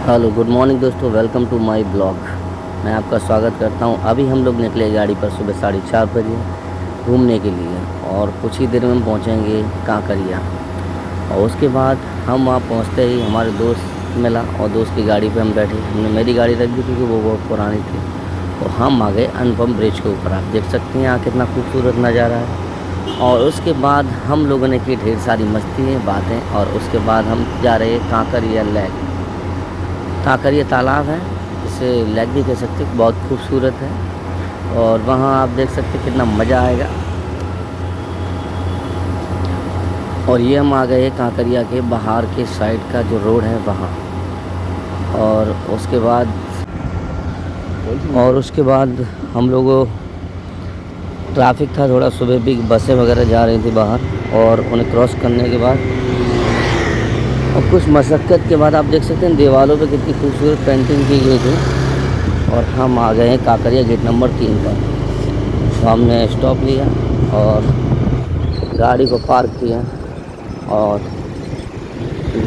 Hello good morning दोस्तों, welcome to my blog. मैं आपका स्वागत करता हूं। अभी हम लोग निकले गाड़ी पर सुबह 4:30 बजे घूमने के लिए और कुछ ही देर में हम पहुंचेंगे कांकरिया। और उसके बाद हम वहां पहुंचते ही हमारे दोस्त मिला और दोस्त की गाड़ी पे हम बैठे। हमने मेरी गाड़ी रख दी क्योंकि वो बहुत पुरानी थी और हम आ गए अनुपम ब्रिज के ऊपर। आप देख सकते हैं यहाँ कितना खूबसूरत नज़ारा है। और उसके बाद हम लोगों ने की ढेर सारी मस्ती बातें और उसके बाद हम जा रहे हैं कांकरिया लेक। कांकरिया तालाब है, इसे लेक भी कह सकते हैं, बहुत खूबसूरत है। और वहाँ आप देख सकते हैं कितना मज़ा आएगा। और ये हम आ गए कांकरिया के बाहर के साइड का जो रोड है वहाँ। और उसके बाद हम लोगों ट्रैफिक था थोड़ा, सुबह भी बसें वगैरह जा रही थी बाहर और उन्हें क्रॉस करने के बाद और कुछ मशक्क़त के बाद आप देख सकते हैं दीवारों पे कितनी खूबसूरत पेंटिंग की गई थी। और हम आ गए हैं कांकरिया गेट नंबर 3 पर। तो हमने स्टॉप लिया और गाड़ी को पार्क किया और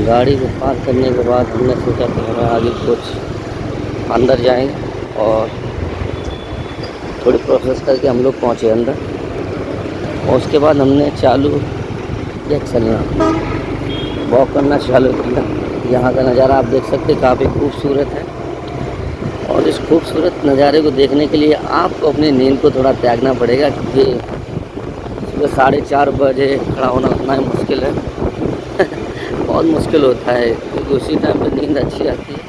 गाड़ी को पार्क करने के बाद हमने सोचा कि हमें आगे कुछ अंदर जाएंगे और थोड़ी प्रोसेस करके हम लोग पहुँचे अंदर। और उसके बाद हमने चालू किया चलना, वॉक करना चालू किया। यहाँ का नज़ारा आप देख सकते हैं काफ़ी खूबसूरत है। और इस खूबसूरत नज़ारे को देखने के लिए आपको अपनी नींद को थोड़ा त्यागना पड़ेगा क्योंकि सुबह 4:30 बजे खड़ा होना उतना ही मुश्किल है बहुत मुश्किल होता है क्योंकि उसी टाइम पर नींद अच्छी आती है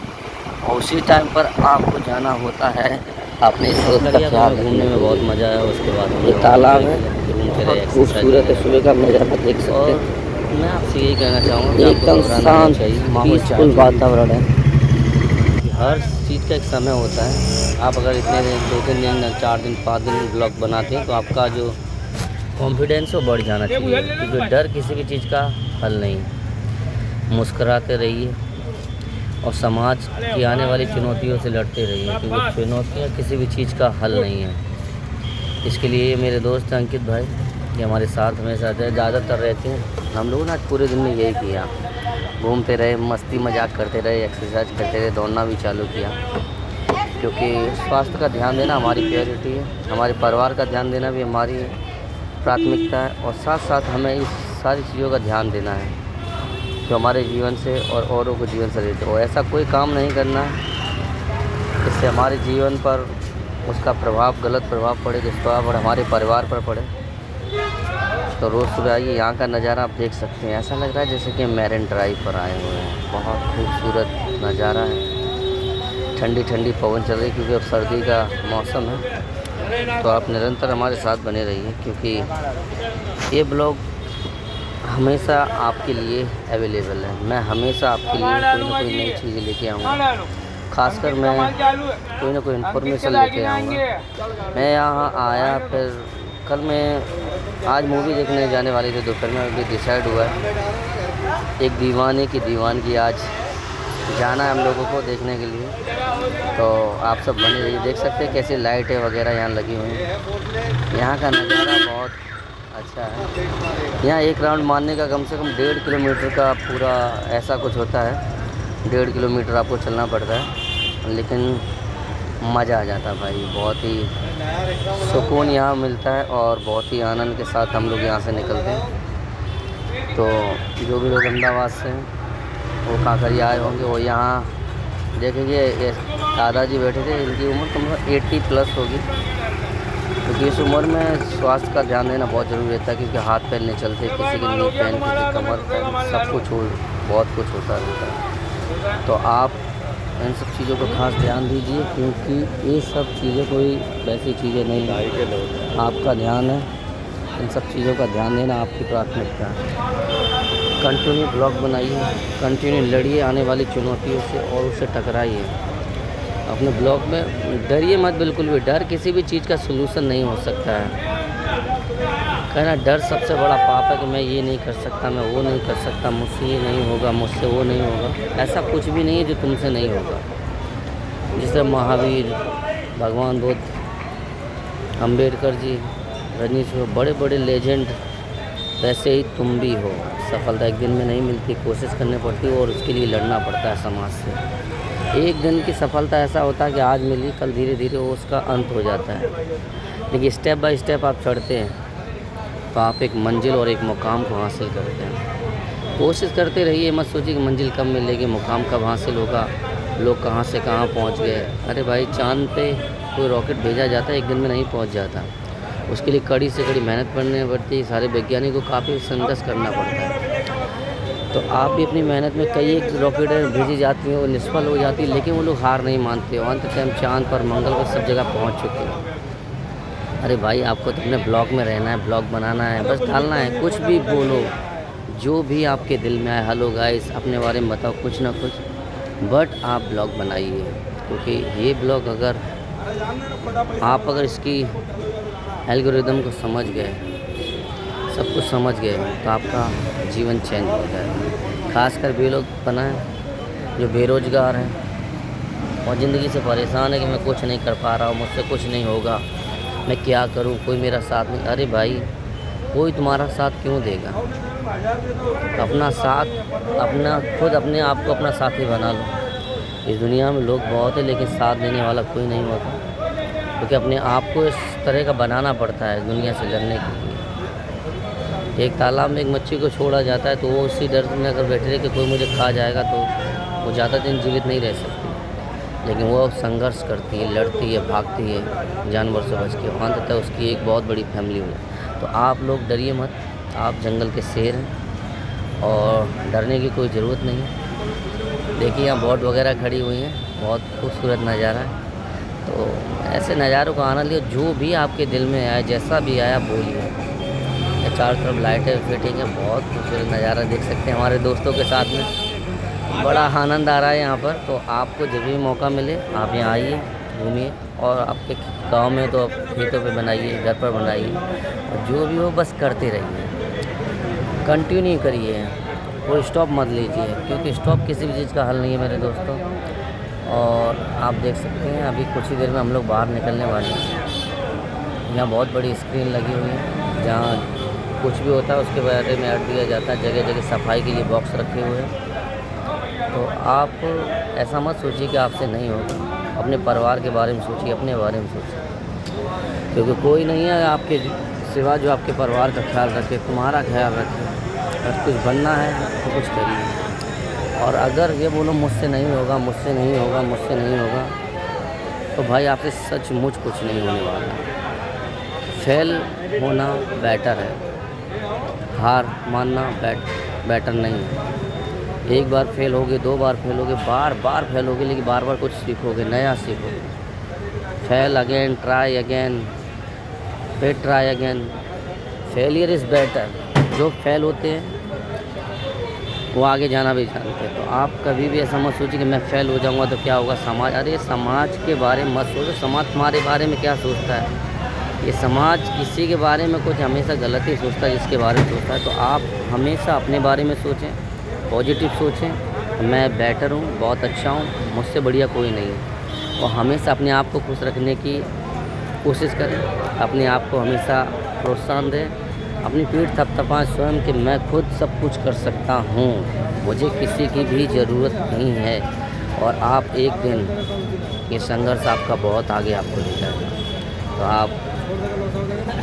और उसी टाइम पर आपको जाना होता है अपने दोस्त का ख्याल घूमने में बहुत मज़ा आया। उसके बाद ये तालाब है, बहुत खूबसूरत है, सुबह का नज़ारा देख सकते हैं। मैं आपसे यही कहना चाहूँगा एकदम शांत पीसफुल वातावरण है। हर चीज़ का एक समय होता है। आप अगर इतने दिन 2-3 दिन 4 दिन 5 दिन ब्लॉग बनाते हैं तो आपका जो कॉन्फिडेंस हो बढ़ जाना चाहिए क्योंकि डर किसी भी चीज़ का हल नहीं। मुस्कुराते रहिए और समाज की आने वाली चुनौतियों से लड़ते रहिए क्योंकि चुनौतियाँ किसी भी चीज़ का हल नहीं है। इसके लिए मेरे दोस्त अंकित भाई ये हमारे साथ हमेशा ज़्यादातर रहते हैं। हम लोगों ने आज पूरे दिन में यही किया, घूमते रहे, मस्ती मजाक करते रहे, एक्सरसाइज करते रहे, दौड़ना भी चालू किया क्योंकि स्वास्थ्य का ध्यान देना हमारी प्रायोरिटी है। हमारे परिवार का ध्यान देना भी हमारी प्राथमिकता है और साथ साथ हमें इस सारी चीज़ों का ध्यान देना है जो हमारे जीवन से और औरों को जीवन से रिलेटेड हो। ऐसा कोई काम नहीं करना जिससे हमारे जीवन पर उसका प्रभाव, गलत प्रभाव पड़े, दुष्प्रभाव और हमारे परिवार पर पड़े। तो रोज़ सुबह आइए, यहाँ का नज़ारा आप देख सकते हैं, ऐसा लग रहा है जैसे कि मैरिन ड्राइव पर आए हुए हैं। बहुत खूबसूरत नज़ारा है, ठंडी ठंडी पवन चल रही क्योंकि अब सर्दी का मौसम है। तो आप निरंतर हमारे साथ बने रहिए क्योंकि ये ब्लॉग हमेशा आपके लिए अवेलेबल है। मैं हमेशा आपके लिए कोई ना कोई नई चीज़ें लेके आऊँगा, खासकर मैं कोई ना कोई इन्फॉर्मेशन लेके आऊँगा। मैं यहाँ आया, फिर कल मैं आज मूवी देखने जाने वाली थी दोपहर में, अभी डिसाइड हुआ है एक दीवाने की दीवानगी आज जाना है हम लोगों को देखने के लिए। तो आप सब बने रहिए, देख सकते हैं कैसे लाइटें वगैरह यहाँ लगी हुई हैं। यहाँ का नज़ारा बहुत अच्छा है। यहाँ एक राउंड मारने का कम से कम 1.5 किलोमीटर का पूरा ऐसा कुछ होता है। 1.5 किलोमीटर आपको चलना पड़ता है लेकिन मज़ा आ जाता है भाई, बहुत ही सुकून यहाँ मिलता है और बहुत ही आनंद के साथ हम लोग यहाँ से निकलते हैं। तो जो भी लोग अहमदाबाद से हैं वो कांकरिया आए होंगे, वो यहाँ देखेंगे ये दादाजी बैठे थे, इनकी उम्र कम से कम 80+ होगी क्योंकि इस उम्र में स्वास्थ्य का ध्यान देना बहुत ज़रूरी रहता है क्योंकि हाथ पैर नहीं चलते, किसी की नी पैन, किसी कमर पैन, सब कुछ बहुत कुछ होता रहता है। तो आप इन सब चीज़ों को खास ध्यान दीजिए क्योंकि ये सब चीज़ें कोई वैसी चीज़ें नहीं हैं। आपका ध्यान है, इन सब चीज़ों का ध्यान देना आपकी प्राथमिकता है। कंटिन्यू ब्लॉग बनाइए, कंटिन्यू लड़िए आने वाली चुनौतियों से और उससे टकराइए। अपने ब्लॉग में डरिए मत बिल्कुल भी, डर किसी भी चीज़ का सलूशन नहीं हो सकता है। कहना डर सबसे बड़ा पाप है कि मैं ये नहीं कर सकता, मैं वो नहीं कर सकता, मुझसे ये नहीं होगा, मुझसे वो नहीं होगा। ऐसा कुछ भी नहीं है जो तुमसे नहीं होगा। जैसे महावीर, भगवान बुद्ध, अम्बेडकर जी, रजनीश हो, बड़े बड़े लेजेंड, वैसे ही तुम भी हो। सफलता एक दिन में नहीं मिलती, कोशिश करनी पड़ती है और उसके लिए लड़ना पड़ता है समाज से। एक दिन की सफलता ऐसा होता है कि आज मिली, कल धीरे धीरे वो उसका अंत हो जाता है। लेकिन स्टेप बाय स्टेप आप चढ़ते हैं तो आप एक मंजिल और एक मुकाम को हासिल करते हैं। कोशिश करते रहिए, मत सोचिए कि मंजिल कब मिलेगी, मुकाम कब हासिल होगा, लोग कहाँ से कहाँ पहुँच गए। अरे भाई, चाँद पे कोई रॉकेट भेजा जाता है, एक दिन में नहीं पहुँच जाता। उसके लिए कड़ी से कड़ी मेहनत करनी पड़ती है, सारे वैज्ञानिकों को काफ़ी संघर्ष करना पड़ता है। तो आप भी अपनी मेहनत में कई एक रॉकेटें भेजी जाती हैं, वो निष्फल हो जाती है, लेकिन वो लोग हार नहीं मानते। अंत टाइम चाँद पर, मंगल पर सब जगह पहुँच चुके हैं। अरे भाई, आपको तो अपने ब्लॉग में रहना है, ब्लॉग बनाना है, बस डालना है, कुछ भी बोलो, जो भी आपके दिल में आए। हेलो गाइस, अपने बारे में बताओ कुछ ना कुछ, बट आप ब्लॉग बनाइए। क्योंकि ये ब्लॉग अगर इसकी एल्गोरिदम को समझ गए, सब कुछ समझ गए, तो आपका जीवन चेंज हो जाएगा। खासकर वे लोग बनाएं जो बेरोज़गार हैं और ज़िंदगी से परेशान है कि मैं कुछ नहीं कर पा रहा हूँ, मुझसे कुछ नहीं होगा, मैं क्या करूँ, कोई मेरा साथ नहीं। अरे भाई, कोई तुम्हारा साथ क्यों देगा? अपना साथ, खुद अपने आप को अपना साथी बना लो। इस दुनिया में लोग बहुत है, लेकिन साथ देने वाला कोई नहीं होता। क्योंकि अपने आप को इस तरह का बनाना पड़ता है दुनिया से लड़ने के लिए। एक तालाब में एक मच्छी को छोड़ा जाता है तो वो उसी डर में अगर बैठे रहे कि कोई मुझे खा जाएगा, तो वो ज़्यादा दिन जीवित नहीं रह सकती। लेकिन वो संघर्ष करती है, लड़ती है, भागती है जानवर से बच के, अंततः उसकी एक बहुत बड़ी फैमिली हो जाए। तो आप लोग डरिए मत, आप जंगल के शेर हैं और डरने की कोई ज़रूरत नहीं है। देखिए, यहाँ बोट वगैरह खड़ी हुई हैं, बहुत खूबसूरत नज़ारा है। तो ऐसे नज़ारों का आनंद लियो, जो भी आपके दिल में आए, जैसा भी आया बोलिए। चारों तरफ लाइटें फिटिंग है, बहुत खूबसूरत नज़ारा देख सकते हैं हमारे दोस्तों के साथ में। बड़ा आनंद आ रहा है यहाँ पर। तो आपको जब भी मौका मिले आप यहाँ आइए, घूमिए, और आपके गांव में तो खेतों पे बनाइए, घर पर बनाइए, और जो भी हो बस करते रहिए, कंटिन्यू करिए, कोई स्टॉप मत लीजिए, क्योंकि स्टॉप किसी भी चीज़ का हल नहीं है मेरे दोस्तों। और आप देख सकते हैं अभी कुछ ही देर में हम लोग बाहर निकलने वाले हैं। यहाँ बहुत बड़ी स्क्रीन लगी हुई है, जहाँ कुछ भी होता है उसके बारे में ऐड दिया जाता है। जगह जगह सफाई के लिए बॉक्स रखे हुए हैं। तो आप ऐसा मत सोचिए कि आपसे नहीं होगा, अपने परिवार के बारे में सोचिए, अपने बारे में सोचिए, क्योंकि कोई नहीं है आपके सिवा जो आपके परिवार का ख्याल रखे, तुम्हारा ख्याल रखे। अगर कुछ बनना है तो कुछ करिए। और अगर ये बोलो मुझसे नहीं होगा, मुझसे नहीं होगा, मुझसे नहीं होगा, तो भाई आपसे सचमुच कुछ नहीं होने वाला। फेल होना बेटर है, हार मानना बेटर नहीं है। एक बार फेल होगे, दो बार फेल होगे, बार बार फेल होगे, लेकिन बार बार कुछ सीखोगे, नया सीखोगे। फेल अगेन, ट्राई अगेन, फिर try again. Failure is better. जो फेल होते हैं वो आगे जाना भी जानते हैं। तो आप कभी भी ऐसा मत सोचिए कि मैं फेल हो जाऊंगा तो क्या होगा समाज। अरे समाज के बारे में मत सोचो, समाज तुम्हारे बारे में क्या सोचता है। ये समाज किसी के बारे में कुछ हमेशा गलत ही सोचता है, जिसके बारे में सोचता है। तो आप हमेशा अपने बारे में सोचें, पॉजिटिव सोचें, मैं बेटर हूँ, बहुत अच्छा हूँ, मुझसे बढ़िया कोई नहीं है। और हमेशा अपने आप को खुश रखने की कोशिश करें, अपने आप को हमेशा प्रोत्साहन दें, अपनी पीठ थपथपाएं स्वयं कि मैं खुद सब कुछ कर सकता हूँ, मुझे किसी की भी ज़रूरत नहीं है। और आप एक दिन ये संघर्ष आपका बहुत आगे आपको ले जाएगा। तो आप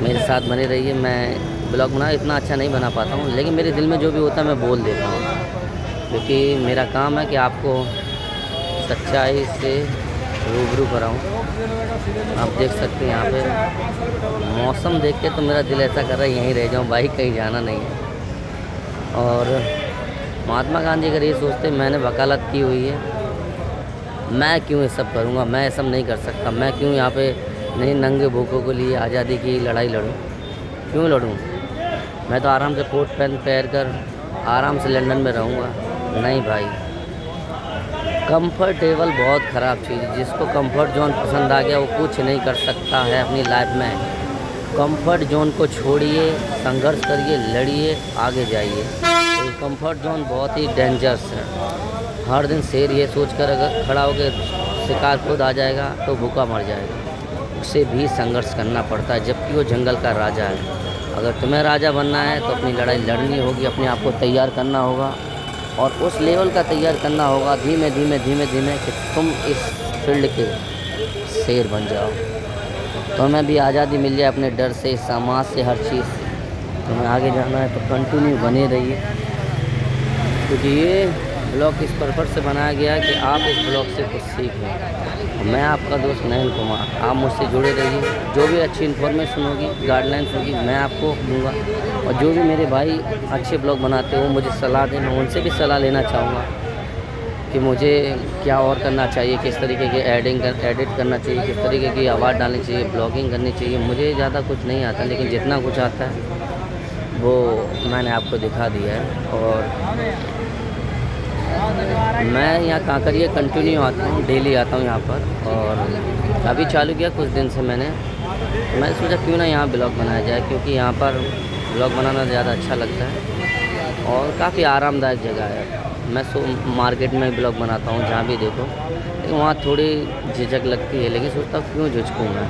मेरे साथ बने रहिए। मैं ब्लॉग बना इतना अच्छा नहीं बना पाता हूँ, लेकिन मेरे दिल में जो भी होता है मैं बोल देता हूँ, क्योंकि मेरा काम है कि आपको सच्चाई से रूबरू कराऊँ। आप देख सकते हैं यहाँ पे मौसम देख के तो मेरा दिल ऐसा कर रहा है यहीं रह जाऊँ भाई, कहीं जाना नहीं है। और महात्मा गांधी अगर ये सोचते मैंने वकालत की हुई है, मैं क्यों ये सब करूँगा, मैं ये सब नहीं कर सकता, मैं क्यों यहाँ पे नहीं नंगे भूखों के लिए आज़ादी की लड़ाई लड़ूँ, क्यों लड़ूँ। मैं तो आराम से कोट पैंट पहन कर आराम से लंदन में रहूँगा। नहीं भाई, कंफर्टेबल बहुत ख़राब चीज़ है। जिसको कंफर्ट जोन पसंद आ गया वो कुछ नहीं कर सकता है अपनी लाइफ में। कंफर्ट जोन को छोड़िए, संघर्ष करिए, लड़िए, आगे जाइए। तो कंफर्ट जोन बहुत ही डेंजरस है। हर दिन शेर ये सोच कर अगर खड़ा होकर शिकार खुद आ जाएगा तो भूखा मर जाएगा। उसे भी संघर्ष करना पड़ता है, जबकि वो जंगल का राजा है। अगर तुम्हें राजा बनना है तो अपनी लड़ाई लड़नी होगी, अपने आप को तैयार करना होगा, और उस लेवल का तैयार करना होगा धीमे धीमे धीमे धीमे कि तुम इस फील्ड के शेर बन जाओ। तो हमें भी आज़ादी मिल जाए अपने डर से, समाज से, हर चीज़ से। तुम्हें आगे जाना है तो कंटिन्यू बने रहिए, क्योंकि ये ब्लॉग इस पर्पज़ से बनाया गया है कि आप इस ब्लॉग से कुछ सीखें। मैं आपका दोस्त नयन कुमार, आप मुझसे जुड़े रहिए। जो भी अच्छी इन्फॉर्मेशन होगी, गाइडलाइंस होगी, मैं आपको दूँगा। और जो भी मेरे भाई अच्छे ब्लॉग बनाते हो मुझे सलाह दें, मैं उनसे भी सलाह लेना चाहूँगा कि मुझे क्या और करना चाहिए, किस तरीके की एडिट करना चाहिए, किस तरीके की आवाज़ डालनी चाहिए, ब्लॉगिंग करनी चाहिए। मुझे ज़्यादा कुछ नहीं आता, लेकिन जितना कुछ आता है वो मैंने आपको दिखा दिया है। और मैं यहाँ कांकरिया कंटिन्यू आता हूँ, डेली आता हूँ यहाँ पर। और अभी चालू किया कुछ दिन से मैं सोचा क्यों ना यहाँ ब्लॉग बनाया जाए, क्योंकि यहाँ पर ब्लॉग बनाना ज़्यादा अच्छा लगता है और काफ़ी आरामदायक जगह है। मैं मार्केट में ब्लॉग बनाता हूँ जहाँ भी देखो, लेकिन वहाँ थोड़ी झिझक लगती है, लेकिन सोचता हूँ क्यों झिझकूँ मैं।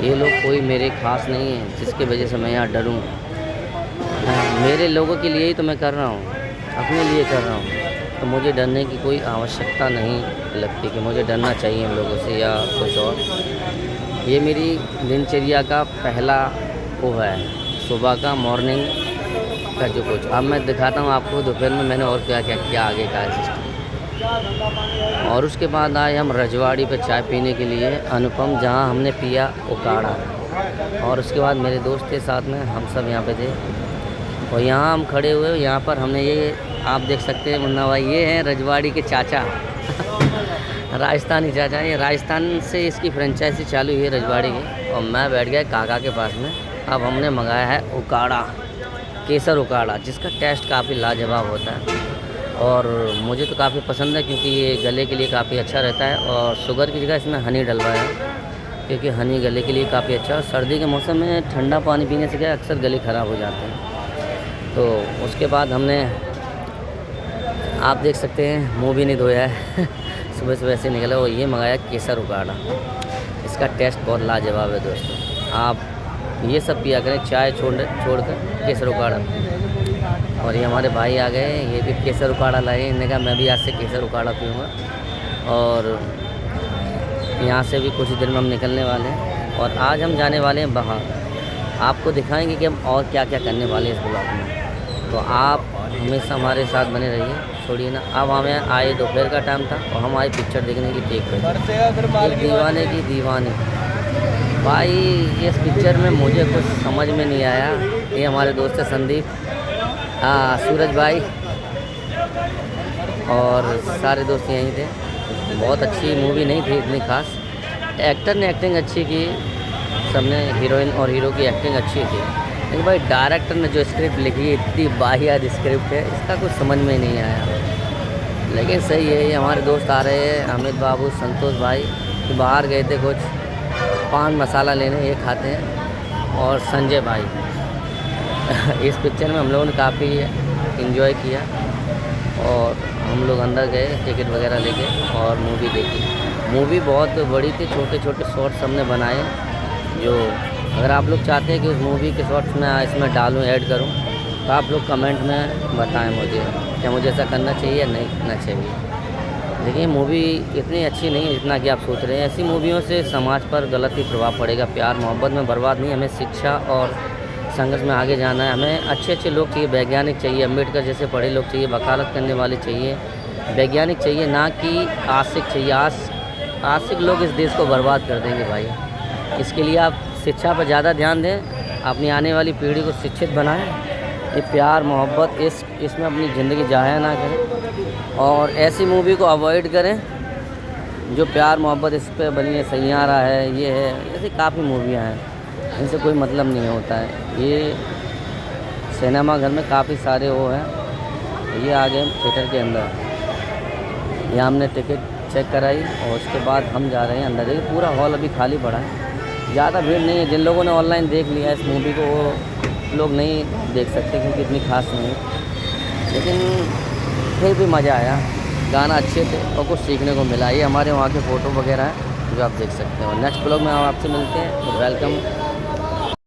ये लोग कोई मेरे खास नहीं है जिसके वजह से मैं यहाँ डरूँ। मेरे लोगों के लिए ही तो मैं कर रहा हूँ, अपने लिए कर रहा हूँ। तो मुझे डरने की कोई आवश्यकता नहीं लगती कि मुझे डरना चाहिए इन लोगों से या कुछ और। ये मेरी दिनचर्या का पहला वो है, सुबह का मॉर्निंग का जो कुछ। अब मैं दिखाता हूँ आपको दोपहर में मैंने और क्या क्या किया, आगे का है सिस्टम। और उसके बाद आए हम रजवाड़ी पे चाय पीने के लिए, अनुपम, जहाँ हमने पिया उकाड़ा। और उसके बाद मेरे दोस्त थे साथ में, हम सब यहाँ पे थे। और यहाँ हम खड़े हुए, यहाँ पर हमने ये आप देख सकते हैं मुन्ना भाई, ये हैं रजवाड़ी के चाचा राजस्थानी चाचा। ये राजस्थान से इसकी फ्रेंचाइजी चालू हुई है रजवाड़ी की। और मैं बैठ गया काका के पास में। अब हमने मंगाया है उकाड़ा, केसर उकाड़ा, जिसका टेस्ट काफ़ी लाजवाब होता है और मुझे तो काफ़ी पसंद है, क्योंकि ये गले के लिए काफ़ी अच्छा रहता है। और शुगर की जगह इसमें हनी डलवाया है, क्योंकि हनी गले के लिए काफ़ी अच्छा है। सर्दी के मौसम में ठंडा पानी पीने से क्या अक्सर गले ख़राब हो जाते हैं। तो उसके बाद हमने, आप देख सकते हैं, मुँह भी नहीं धोया है सुबह सुबह से निकला। और ये मंगाया केसर उकाड़ा, इसका टेस्ट बहुत लाजवाब है दोस्तों। आप ये सब पिया करें, चाय छोड़कर केसर उकाड़ा। और ये हमारे भाई आ गए, ये भी केसर उकाड़ा लाए। इन्होंने कहा मैं भी आज से केसर उकाड़ा पीऊँगा। और यहाँ से भी कुछ देर में हम निकलने वाले हैं और आज हम जाने वाले हैं बाहर। आपको दिखाएंगे कि हम और क्या क्या करने वाले हैं इस ब्लॉग में। तो आप हमेशा हमारे साथ बने रहिए, छोड़िए ना। अब हमें आए, दोपहर का टाइम था और हम आए पिक्चर देखने की टेक पे, दीवाने की दीवानी। भाई इस पिक्चर में मुझे कुछ समझ में नहीं आया। ये हमारे दोस्त है संदीप, सूरज भाई और सारे दोस्त यहीं थे। बहुत अच्छी मूवी नहीं थी इतनी खास, एक्टर ने एक्टिंग अच्छी की, सबने, हीरोइन और हीरो की एक्टिंग अच्छी थी। लेकिन भाई डायरेक्टर ने जो स्क्रिप्ट लिखी है, इतनी वाहियात स्क्रिप्ट है, इसका कुछ समझ में नहीं आया। लेकिन सही है, ये हमारे दोस्त आ रहे हैं, अमित बाबू, संतोष भाई, तो बाहर गए थे कुछ पान मसाला लेने, ये खाते हैं। और संजय भाई इस पिक्चर में हम लोगों ने काफ़ी इन्जॉय किया और हम लोग अंदर गए टिकट वगैरह लेके और मूवी देखी। मूवी बहुत बड़ी थी, छोटे छोटे शॉर्ट्स हमने बनाए, जो अगर आप लोग चाहते हैं कि उस मूवी के शॉर्ट्स मैं इसमें डालूं, ऐड करूं, तो आप लोग कमेंट में बताएं मुझे क्या मुझे ऐसा करना चाहिए या नहीं करना चाहिए। देखिए मूवी इतनी अच्छी नहीं है जितना कि आप सोच रहे हैं। ऐसी मूवियों से समाज पर गलत ही प्रभाव पड़ेगा। प्यार मोहब्बत में बर्बाद नहीं, हमें शिक्षा और संघर्ष में आगे जाना है। हमें अच्छे अच्छे लोग चाहिए, वैज्ञानिक चाहिए, अम्बेडकर जैसे पढ़े लोग चाहिए, वकालत करने वाले चाहिए, वैज्ञानिक चाहिए, ना कि आशिक चाहिए। आशिक लोग इस देश को बर्बाद कर देंगे भाई। इसके लिए आप शिक्षा पर ज़्यादा ध्यान दें, अपनी आने वाली पीढ़ी को शिक्षित बनाएं। ये प्यार मोहब्बत इसमें अपनी ज़िंदगी ज़ाया ना करें और ऐसी मूवी को अवॉइड करें जो प्यार मोहब्बत इस पर बनी है। सैयारा है, ये है, ऐसी काफ़ी मूवियाँ हैं, इनसे कोई मतलब नहीं होता है। ये सिनेमा घर में काफ़ी सारे वो हैं। ये आ गए थिएटर के अंदर, यहाँ हमने टिकट चेक कराई और उसके बाद हम जा रहे हैं अंदर। देखिए पूरा हॉल अभी खाली पड़ा है, ज़्यादा भीड़ नहीं है। जिन लोगों ने ऑनलाइन देख लिया इस मूवी को, वो लोग नहीं देख सकते क्योंकि इतनी खास नहीं है, लेकिन फिर भी मज़ा आया। गाना अच्छे थे और कुछ सीखने को मिला। ये हमारे वहाँ के फ़ोटो वगैरह हैं जो आप देख सकते हो। नेक्स्ट ब्लॉग में हम आपसे मिलते हैं। वेलकम।